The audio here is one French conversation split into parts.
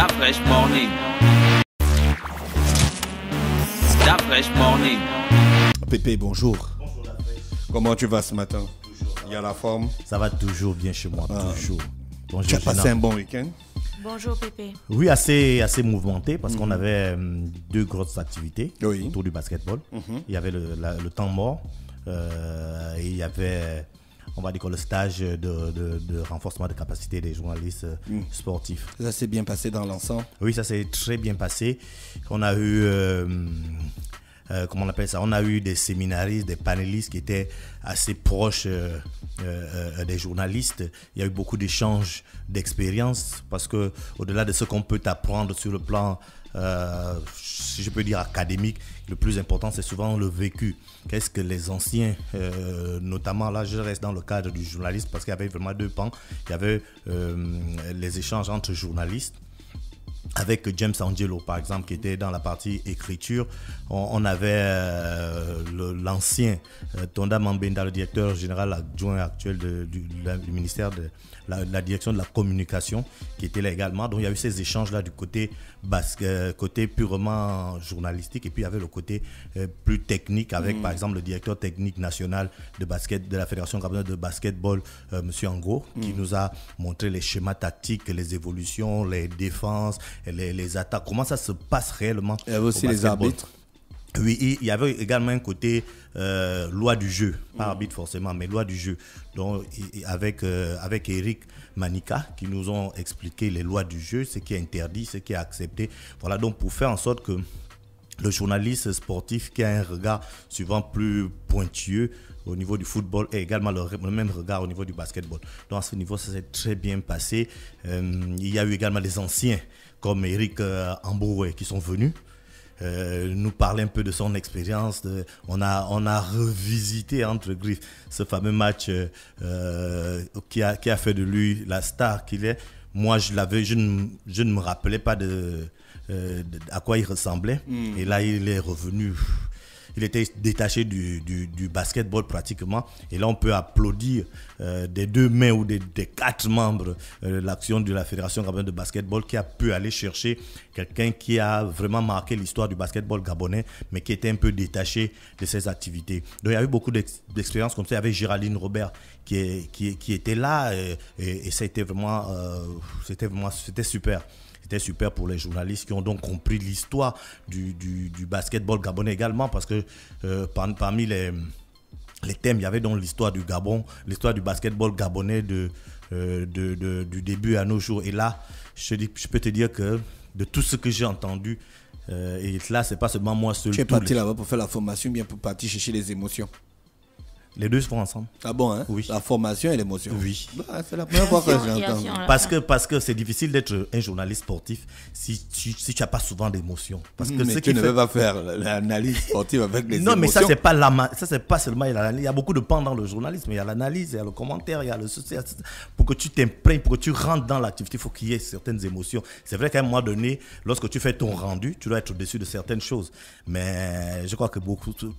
That fresh morning. That fresh morning. Pépé, bonjour. Comment tu vas ce matin? Il y a la forme? Ça va toujours bien chez moi, toujours. Bonjour, tu as passé un bon week-end? Bonjour Pépé. Oui, assez mouvementé parce qu'on avait deux grosses activités autour du basketball. Il y avait le temps mort et il y avait, on va dire, le stage de renforcement de capacité des journalistes sportifs. Ça s'est bien passé dans l'ensemble? Oui, ça s'est très bien passé. On a eu... comment on appelle ça? On a eu des séminaristes, des panélistes qui étaient assez proches des journalistes. Il y a eu beaucoup d'échanges d'expériences parce que au-delà de ce qu'on peut apprendre sur le plan, si je peux dire académique, le plus important c'est souvent le vécu. Qu'est-ce que les anciens, notamment là je reste dans le cadre du journaliste parce qu'il y avait vraiment deux pans. Il y avait les échanges entre journalistes. Avec James Angelo, par exemple, qui était dans la partie écriture. On avait l'ancien Tonda Mambenda, le directeur général adjoint actuel du ministère de la direction de la communication, qui était là également. Donc il y a eu ces échanges-là du côté côté purement journalistique, et puis il y avait le côté plus technique avec, par exemple, le directeur technique national de basket de la Fédération gabonaise de basketball, Monsieur Ango, qui nous a montré les schémas tactiques, les évolutions, les défenses, les attaques, comment ça se passe réellement. Il y avait aussi les arbitres. Oui, il y avait également un côté loi du jeu, pas arbitre forcément, mais loi du jeu. Donc, avec Eric Manika, qui nous ont expliqué les lois du jeu, ce qui est interdit, ce qui est accepté. Voilà, donc pour faire en sorte que le journaliste sportif qui a un regard souvent plus pointilleux au niveau du football et également le même regard au niveau du basketball. Donc à ce niveau, ça s'est très bien passé. Il y a eu également des anciens comme Eric Amboué qui sont venus nous parler un peu de son expérience. On a revisité entre griffes ce fameux match qui a fait de lui la star qu'il est. Moi, je ne me rappelais pas à quoi il ressemblait. Et là, il est revenu. Il était détaché du basketball pratiquement. Et là, on peut applaudir des deux mains ou des quatre membres l'action de la Fédération gabonaise de basketball qui a pu aller chercher quelqu'un qui a vraiment marqué l'histoire du basketball gabonais, mais qui était un peu détaché de ses activités. Donc, il y a eu beaucoup d'expériences comme ça. Il y avait Géraldine Robert qui était là et ça a été vraiment, c'était super. C'était super pour les journalistes qui ont donc compris l'histoire du basketball gabonais également, parce que parmi les thèmes, il y avait donc l'histoire du Gabon, l'histoire du basketball gabonais du début à nos jours. Et là, je peux te dire que de tout ce que j'ai entendu, et là, c'est pas seulement moi seul. Tu es parti là-bas pour faire la formation, bien pour partir chercher les émotions? Les deux se font ensemble. Ah bon, hein? Oui. La formation et l'émotion. Oui. Bah, c'est la première fois que j'entends. Parce que c'est difficile d'être un journaliste sportif si tu n'as pas souvent d'émotions. Parce que mais tu ne veux pas faire l'analyse sportive avec les émotions. Non, mais ça, c'est pas seulement l'analyse. Il y a beaucoup de pans dans le journalisme. Il y a l'analyse, il y a le commentaire, il y a le social. Pour que tu t'imprègnes, pour que tu rentres dans l'activité, il faut qu'il y ait certaines émotions. C'est vrai qu'à un moment donné, lorsque tu fais ton rendu, tu dois être au-dessus de certaines choses. Mais je crois que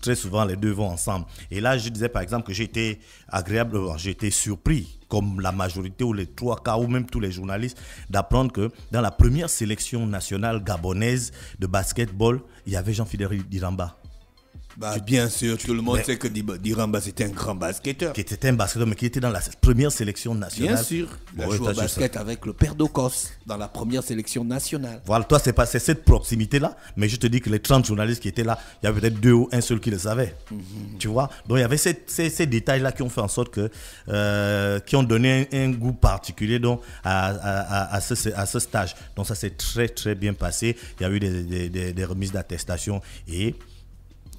très souvent, les deux vont ensemble. Et là, je disais par exemple que j'ai été surpris, comme la majorité ou les trois quarts ou même tous les journalistes, d'apprendre que dans la première sélection nationale gabonaise de basketball, il y avait Jean-Fidèle Diramba. Bah, bien sûr, tout le monde sait que Diramba c'était un grand basketteur. Qui était un basketteur, mais qui était dans la première sélection nationale. Bien sûr, il a joué au basket avec le père d'Ocos dans la première sélection nationale. Voilà, toi, c'est cette proximité-là, mais je te dis que les 30 journalistes qui étaient là, il y avait peut-être deux ou un seul qui le savait. Tu vois? Donc, il y avait ces détails-là qui ont fait en sorte que, qui ont donné un goût particulier donc, à ce stage. Donc, ça s'est très, très bien passé. Il y a eu des remises d'attestation et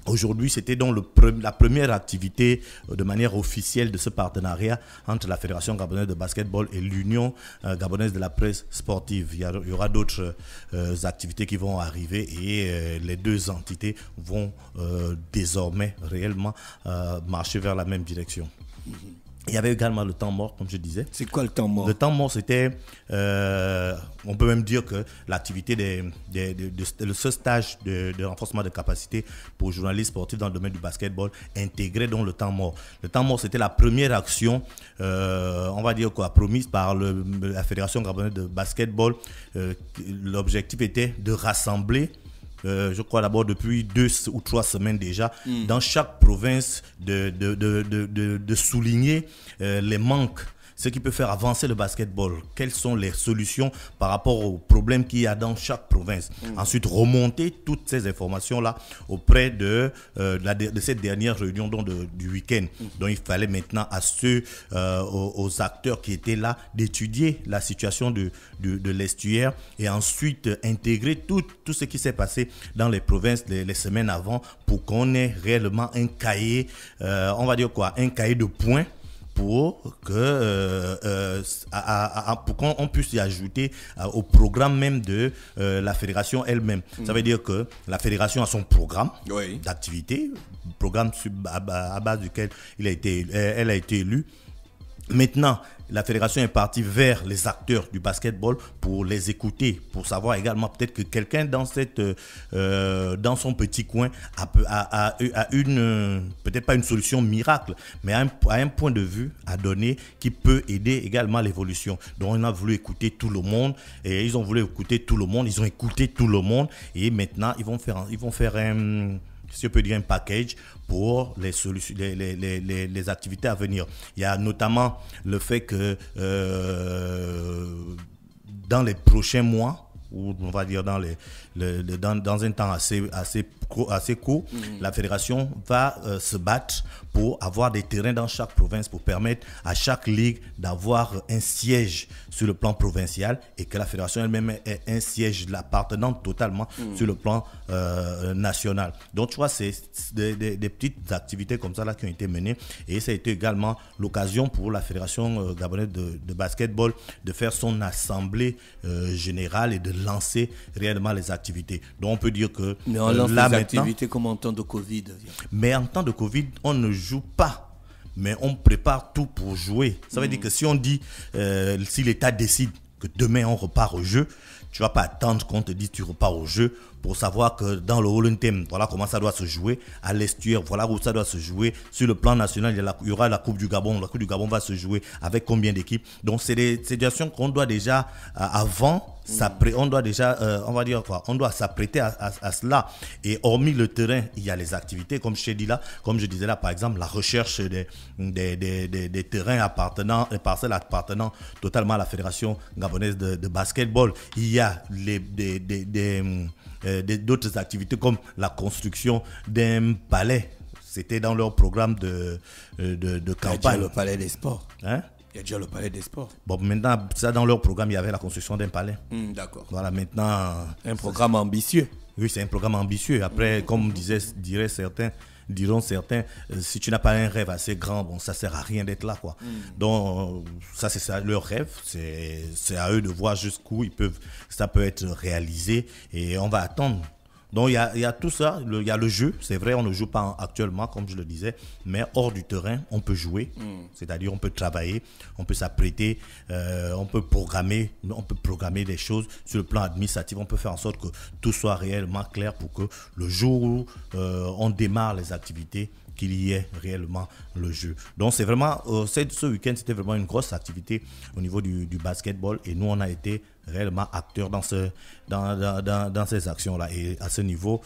aujourd'hui, c'était donc la première activité de manière officielle de ce partenariat entre la Fédération gabonaise de basketball et l'Union gabonaise de la presse sportive. Il y aura d'autres activités qui vont arriver et les deux entités vont désormais réellement marcher vers la même direction. Il y avait également le temps mort, comme je disais. C'est quoi le temps mort? Le temps mort, c'était, on peut même dire que l'activité de ce stage de renforcement de capacité pour journalistes sportifs dans le domaine du basketball intégrait donc le temps mort. Le temps mort, c'était la première action, on va dire quoi, promise par la Fédération gabonaise de basketball. L'objectif était de rassembler, je crois d'abord depuis 2 ou 3 semaines déjà, dans chaque province, de souligner les manques, ce qui peut faire avancer le basketball. Quelles sont les solutions par rapport aux problèmes qu'il y a dans chaque province. Ensuite, remonter toutes ces informations-là auprès de cette dernière réunion du week-end. Donc, il fallait maintenant aux acteurs qui étaient là d'étudier la situation de l'estuaire et ensuite intégrer tout ce qui s'est passé dans les provinces les semaines avant pour qu'on ait réellement un cahier, on va dire quoi, un cahier de points pour qu'on puisse y ajouter au programme même de la fédération elle-même. Ça veut dire que la fédération a son programme d'activité, programme à base duquel elle a été élue. Maintenant, la fédération est partie vers les acteurs du basketball pour les écouter, pour savoir également peut-être que quelqu'un dans son petit coin a peut-être pas une solution miracle, mais a un point de vue à donner qui peut aider également l'évolution. Donc on a voulu écouter tout le monde et ils ont voulu écouter tout le monde, ils ont écouté tout le monde et maintenant ils vont faire un, si je peux dire, un package pour les activités à venir. Il y a notamment le fait que dans les prochains mois, ou on va dire dans un temps assez court, la fédération va se battre pour avoir des terrains dans chaque province pour permettre à chaque ligue d'avoir un siège sur le plan provincial et que la fédération elle-même ait un siège l'appartenant totalement sur le plan national. Donc tu vois, c'est des petites activités comme ça là qui ont été menées et ça a été également l'occasion pour la fédération gabonaise de basketball de faire son assemblée générale et de lancer réellement les activités. Donc on peut dire que mais on lance les activités comme en temps de Covid. Mais en temps de Covid, on ne joue pas, mais on prépare tout pour jouer. Ça veut dire que si on dit, si l'État décide que demain on repart au jeu, tu ne vas pas attendre qu'on te dise tu repars au jeu pour savoir que dans le All Theme, voilà comment ça doit se jouer. À l'estuaire, voilà où ça doit se jouer. Sur le plan national, il y aura la Coupe du Gabon. La Coupe du Gabon va se jouer avec combien d'équipes? Donc, c'est des situations qu'on doit déjà, on doit déjà, on va dire quoi, on doit s'apprêter à cela. Et hormis le terrain, il y a les activités, comme je t'ai dit là, comme je disais là, par exemple, la recherche des terrains des parcelles appartenant totalement à la Fédération gabonaise de basketball. Il y a d'autres activités comme la construction d'un palais. C'était dans leur programme de campagne. Il y a déjà le palais des sports. Hein? Il y a déjà le palais des sports. Bon, maintenant, ça dans leur programme, il y avait la construction d'un palais. D'accord. Voilà, maintenant... Un programme ambitieux. Oui, c'est un programme ambitieux. Après, comme diront certains, si tu n'as pas un rêve assez grand, bon, ça sert à rien d'être là, quoi. Donc, ça, c'est ça, leur rêve. C'est à eux de voir jusqu'où ça peut être réalisé et on va attendre. Donc, il y a tout ça. Il y a le jeu. C'est vrai, on ne joue pas actuellement, comme je le disais, mais hors du terrain, on peut jouer. C'est-à-dire, on peut travailler, on peut s'apprêter, on peut programmer des choses sur le plan administratif. On peut faire en sorte que tout soit réellement clair pour que le jour où on démarre les activités, qu'il y ait réellement le jeu. Donc c'est vraiment, ce week-end, c'était vraiment une grosse activité au niveau du basketball et nous, on a été réellement acteurs dans ces actions-là. Et à ce niveau,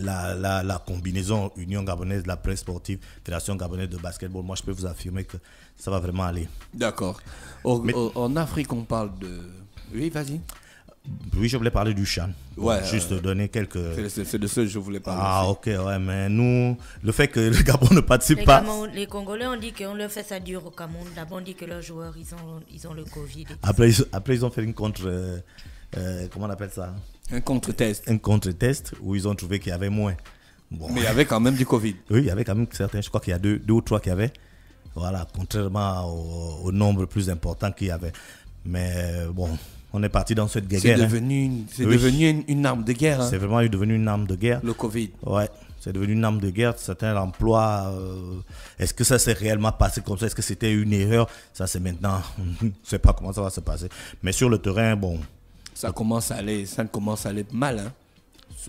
la combinaison Union gabonaise, la presse sportive, Fédération gabonaise de basketball, moi je peux vous affirmer que ça va vraiment aller. D'accord. En Afrique, on parle de... Oui, vas-y. Oui, je voulais parler du CHAN. Ouais, juste donner quelques... C'est de ce que je voulais parler. Ah, aussi. Ok, ouais, mais nous, le fait que le Gabon ne participe pas... Les Congolais, on dit qu'on leur fait ça dur au Cameroun. D'abord, on dit que leurs joueurs, ils ont le Covid. Après, ils ont fait une comment on appelle ça? Un contre-test. Un contre-test où ils ont trouvé qu'il y avait moins. Bon. Mais il y avait quand même du Covid. Oui, il y avait quand même certains. Je crois qu'il y a deux ou trois qui avaient. Voilà, contrairement au nombre plus important qu'il y avait. Mais bon... On est parti dans cette guerre. C'est devenu une arme de guerre. Hein. C'est vraiment devenu une arme de guerre. Le Covid. Ouais. C'est devenu une arme de guerre. Certains l'emploient. Est-ce que ça s'est réellement passé comme ça? Est-ce que c'était une erreur? Ça, c'est maintenant. Je ne sais pas comment ça va se passer. Mais sur le terrain, bon. Ça ne commence à aller mal.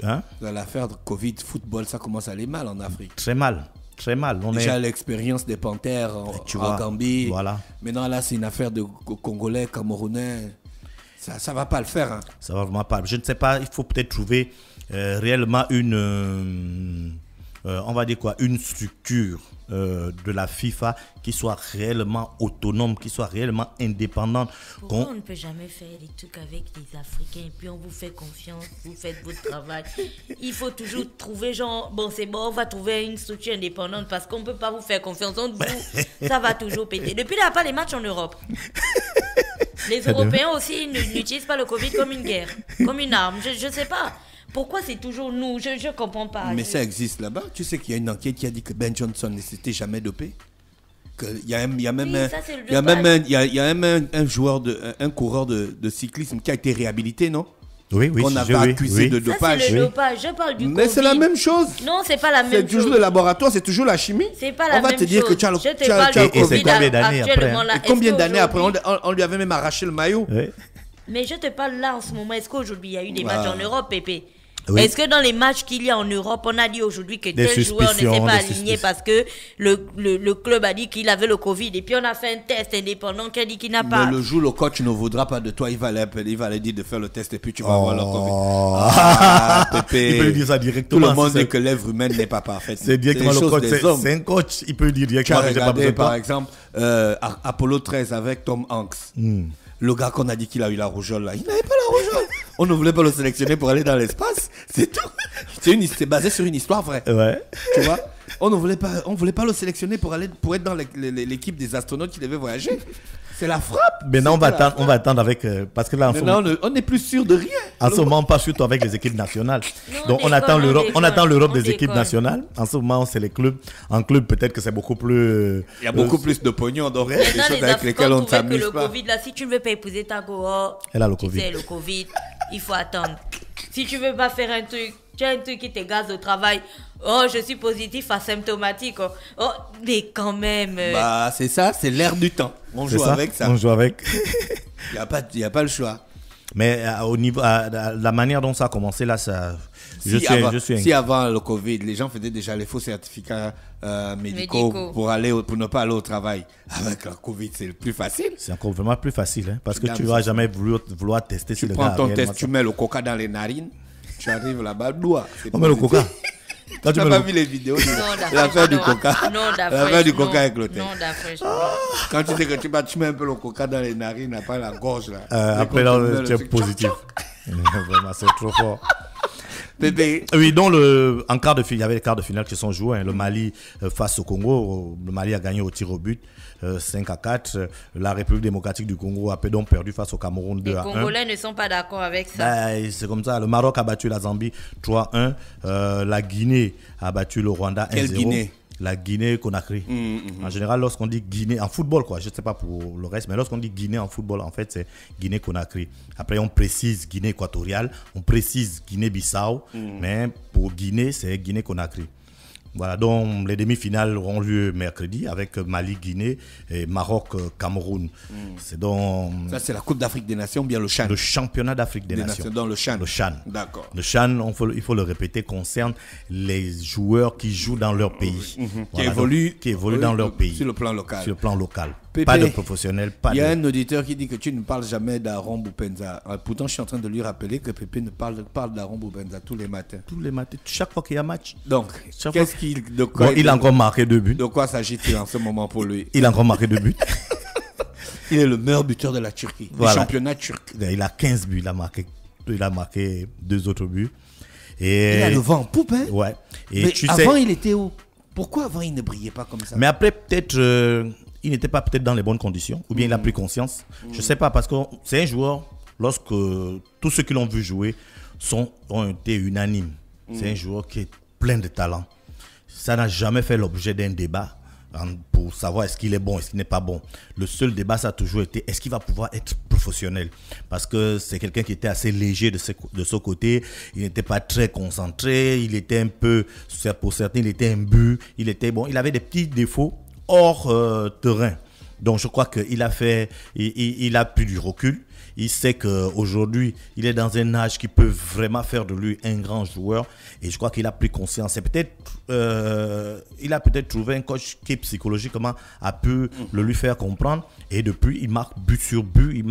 Hein? Dans l'affaire de Covid, football, ça commence à aller mal en Afrique. Très mal. Très mal. Déjà l'expérience des Panthères en Gambie. Voilà. Maintenant, là, c'est une affaire de Congolais, Camerounais. Ça ne va pas le faire. Hein. Ça va vraiment pas. Je ne sais pas, il faut peut-être trouver réellement on va dire quoi, une structure de la FIFA qui soit réellement autonome, qui soit réellement indépendante. Pourquoi on ne peut jamais faire des trucs avec les Africains et puis on vous fait confiance, vous faites votre travail. Il faut toujours trouver c'est bon, on va trouver une structure indépendante parce qu'on ne peut pas vous faire confiance. Ça va toujours péter. Depuis là, il n'y a pas les matchs en Europe. Les Européens aussi n'utilisent pas le Covid comme une guerre, comme une arme. Je ne sais pas. Pourquoi c'est toujours nous? Je ne comprends pas. Mais ça existe là-bas. Tu sais qu'il y a une enquête qui a dit que Ben Johnson ne s'était jamais dopé. Il y a même un joueur, un coureur de cyclisme qui a été réhabilité, non? Oui, qu'on avait accusé de dopage. Ça, c'est le dopage. Je parle du Mais Covid. c'est la même chose. Non, c'est pas la même chose. C'est toujours le laboratoire, c'est toujours la chimie. C'est pas la même chose. On va te dire que tu as le Et c'est combien d'années après? Et combien d'années après? On lui avait même arraché le maillot. Oui. Mais je te parle là en ce moment. Est-ce qu'aujourd'hui il y a eu des matchs en Europe, Pépé? Oui. Est-ce que dans les matchs qu'il y a en Europe, on a dit aujourd'hui que Des tel joueur ne s'est suspicions, pas des aligné suspicions. parce que le club a dit qu'il avait le Covid et puis on a fait un test indépendant qui a dit qu'il n'a pas. Mais le jour, le coach ne voudra pas de toi, il va aller dire de faire le test et puis tu vas avoir le Covid. Pépé. Il peut lui dire ça Tout directement. le monde dit que l'œuvre humaine n'est pas parfaite. C'est directement les le choses coach. des hommes. C'est un coach. Il peut lui dire Tu as directement que j'ai pas besoin regardé de toi. par exemple Apollo 13 avec Tom Hanks. Le gars qu'on a dit qu'il a eu la rougeole là, il n'avait pas la rougeole. On ne voulait pas le sélectionner pour aller dans l'espace. C'est tout. C'est basé sur une histoire vraie. Ouais. Tu vois? On voulait pas le sélectionner pour être dans l'équipe des astronautes qui devaient voyager. C'est la frappe. Maintenant, on va attendre avec. Parce que là, en ce moment, Maintenant, on n'est plus sûr de rien. en ce moment, on passe surtout avec les équipes nationales. Non, Donc, on déconne, attend l'Europe. On déconne, attend l'Europe on des équipes déconne. nationales. En ce moment, c'est les clubs. En club, peut-être que c'est beaucoup plus. Il y a beaucoup plus de pognon, donc des Maintenant, choses les avec Africains lesquelles on ne trouvaient que s'amuse le pas. Covid, là, si tu ne veux pas épouser ta go, Elle a le tu Covid. sais, le Covid, il faut attendre. Si tu veux pas faire un truc, tu as un truc qui te gaze au travail. Oh, je suis positif, asymptomatique. Oh, mais quand même. Bah, c'est ça, c'est l'air du temps. On C'est joue avec ça. On joue avec. Il n'y a pas le choix. Mais au niveau, la manière dont ça a commencé, là, ça. Si avant le Covid, les gens faisaient déjà les faux certificats médicaux pour ne pas aller au travail. Avec la Covid, c'est le plus facile. C'est encore vraiment plus facile, hein, parce que Regarde, tu vas c'est jamais vouloir tester si Tu le prends gars ton a test, réellement tu ça. mets le coca dans les narines, tu arrives là-bas, doigt. On met le coca. Quand Tu tu n'as mets pas le- vu les vidéos de Non, d'Afrique, l'affaire du non. coca. Non, L'affaire d'Afrique, du coca non. avec l'hôtel. Non, d'Afrique. Quand tu sais que tu mets un peu le coca dans les narines, après la gorge là. Après, Et quand là, tu mets le tu es truc, positif. Vraiment, c'est trop fort. Bébé. Oui, donc en quart de finale, il y avait les quarts de finale qui sont joués. Hein. Le Mali face au Congo. Le Mali a gagné au tir au but 5-4. La République démocratique du Congo a donc perdu face au Cameroun 2-1. Les Congolais ne sont pas d'accord avec ça. Ben, c'est comme ça. Le Maroc a battu la Zambie 3-1. La Guinée a battu le Rwanda 1-0. Quelle Guinée? La Guinée-Conakry. En général, lorsqu'on dit Guinée en football, quoi, je ne sais pas pour le reste, mais lorsqu'on dit Guinée en football, en fait, c'est Guinée-Conakry. Après, on précise Guinée équatoriale, on précise Guinée-Bissau, mais pour Guinée, c'est Guinée-Conakry. Voilà, donc les demi-finales auront lieu mercredi avec Mali-Guinée et Maroc-Cameroun. C'est donc Ça, c'est la Coupe d'Afrique des Nations, bien le CHAN. le championnat d'Afrique des Nations. Dans le CHAN. Le CHAN. D'accord. Le CHAN, il faut le répéter, concerne les joueurs qui jouent dans leur pays. Voilà, qui évoluent dans leur pays. Sur le plan local. Sur le plan local. Pépé, Pas de professionnels, pas Il y a de... un auditeur qui dit que tu ne parles jamais d'Aaron Boupenza. Pourtant, je suis en train de lui rappeler que Pépé ne parle d'Aaron Boupenza tous les matins. Tous les matins, chaque fois qu'il y a match. Donc, Chaque qu'est-ce fois- qu'il... De quoi Bon, il a encore marqué 2 buts. De quoi s'agit-il en ce moment pour lui? Il a encore marqué 2 buts. Il est le meilleur buteur de la Turquie. Voilà. Du championnat turc. Il a 15 buts. Il a marqué 2 autres buts. Et... Il a le vent en poupe, hein? Ouais. Et Mais tu avant, sais... il était où? Pourquoi avant, il ne brillait pas comme ça? Mais après, peut-être, il n'était pas peut-être dans les bonnes conditions, ou bien il a pris conscience. Je ne sais pas, parce que c'est un joueur, lorsque tous ceux qui l'ont vu jouer ont été unanimes. C'est un joueur qui est plein de talent. Ça n'a jamais fait l'objet d'un débat. pour savoir est-ce qu'il est bon, est-ce qu'il n'est pas bon. Le seul débat, ça a toujours été est-ce qu'il va pouvoir être professionnel, parce que c'est quelqu'un qui était assez léger de ce côté. Il n'était pas très concentré, il était un peu, pour certains, il était imbu, il avait des petits défauts hors terrain. Donc je crois qu'il a pris du recul. Il sait qu'aujourd'hui, il est dans un âge qui peut vraiment faire de lui un grand joueur. Et je crois qu'il a pris conscience. Il a peut-être trouvé un coach qui, psychologiquement, a pu le lui faire comprendre. Et depuis, il marque but sur but.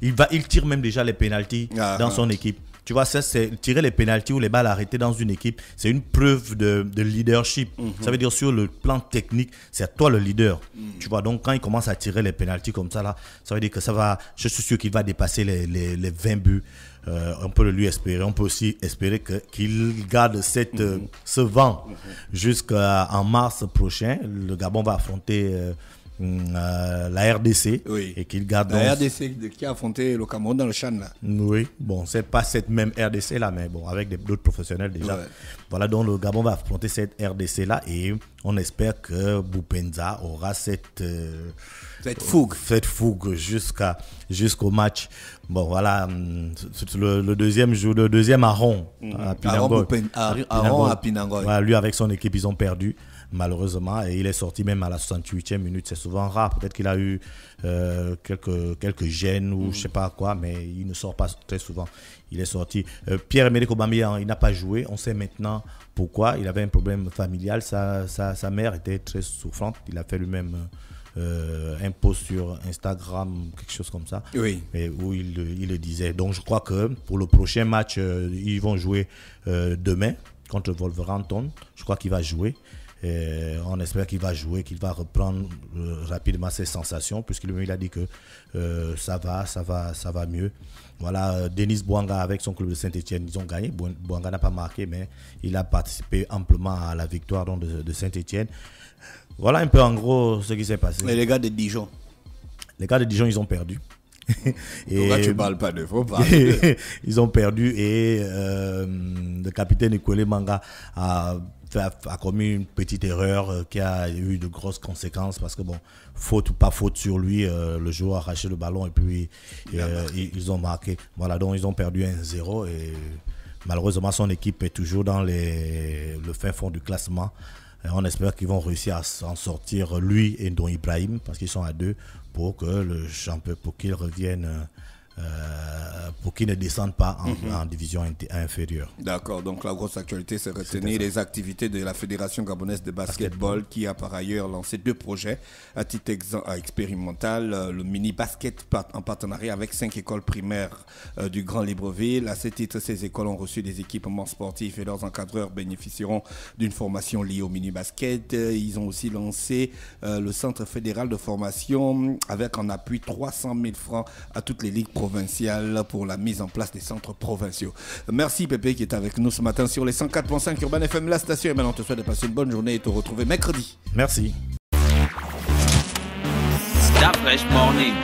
Il tire même déjà les pénaltys dans son équipe. Tu vois, ça, c'est tirer les pénaltys ou les balles arrêtées dans une équipe, c'est une preuve de leadership. Ça veut dire sur le plan technique, c'est toi le leader. Tu vois, donc quand il commence à tirer les pénaltys comme ça, là, ça veut dire que je suis sûr qu'il va dépasser les 20 buts. On peut le lui espérer. On peut aussi espérer qu'il garde ce vent jusqu'en mars prochain. Le Gabon va affronter la RDC, et qu'il garde la RDC qui a affronté le Cameroun dans le Chan là. Oui, bon, c'est pas cette même RDC là, mais bon, avec d'autres professionnels déjà. Ouais. Voilà, donc le Gabon va affronter cette RDC là, et on espère que Boupenza aura cette fougue jusqu'au match. Bon, voilà, le deuxième Aaron à Pinangoy. Voilà, lui avec son équipe, ils ont perdu. Malheureusement, et il est sorti même à la 68e minute. C'est souvent rare. Peut-être qu'il a eu quelques gènes ou je sais pas quoi, mais il ne sort pas très souvent. Il est sorti. Pierre-Emerick Aubameyang, il n'a pas joué. On sait maintenant pourquoi. Il avait un problème familial. Sa mère était très souffrante. Il a fait lui-même un post sur Instagram, quelque chose comme ça, où il le disait. Donc je crois que pour le prochain match, ils vont jouer demain contre Wolverhampton. Je crois qu'il va jouer. On espère qu'il va jouer, qu'il va reprendre rapidement ses sensations, puisqu'il a dit que ça va mieux. Voilà, Denis Bouanga avec son club de Saint-Etienne, ils ont gagné. Bouanga n'a pas marqué, mais il a participé amplement à la victoire donc, de Saint-Etienne. Voilà un peu en gros ce qui s'est passé. Et les gars de Dijon? Les gars de Dijon, ils ont perdu. Pourquoi tu parles pas de faux parler? Ils ont perdu et le capitaine Nicolas Manga a commis une petite erreur qui a eu de grosses conséquences, parce que bon, faute ou pas faute sur lui, le joueur a arraché le ballon et puis ils ont marqué. Voilà, donc ils ont perdu 1-0 et malheureusement son équipe est toujours dans le fin fond du classement. Et on espère qu'ils vont réussir à s'en sortir, lui et Don Ibrahim, parce qu'ils sont à 2, pour que le champion, pour qu'ils reviennent, pour qu'ils ne descendent pas en division inférieure. D'accord, donc la grosse actualité, c'est retenir les activités de la Fédération gabonaise de basketball qui a par ailleurs lancé 2 projets à titre expérimental. Le mini-basket en partenariat avec 5 écoles primaires du Grand Libreville. À ce titre, ces écoles ont reçu des équipements sportifs et leurs encadreurs bénéficieront d'une formation liée au mini-basket. Ils ont aussi lancé le Centre fédéral de formation avec en appui 300 000 francs à toutes les ligues provinciales pour la mise en place des centres provinciaux. Merci Pépé qui est avec nous ce matin sur les 104.5 Urban FM, la station. Et maintenant on te souhaite de passer une bonne journée et te retrouver mercredi. Merci. Stop Fresh Morning.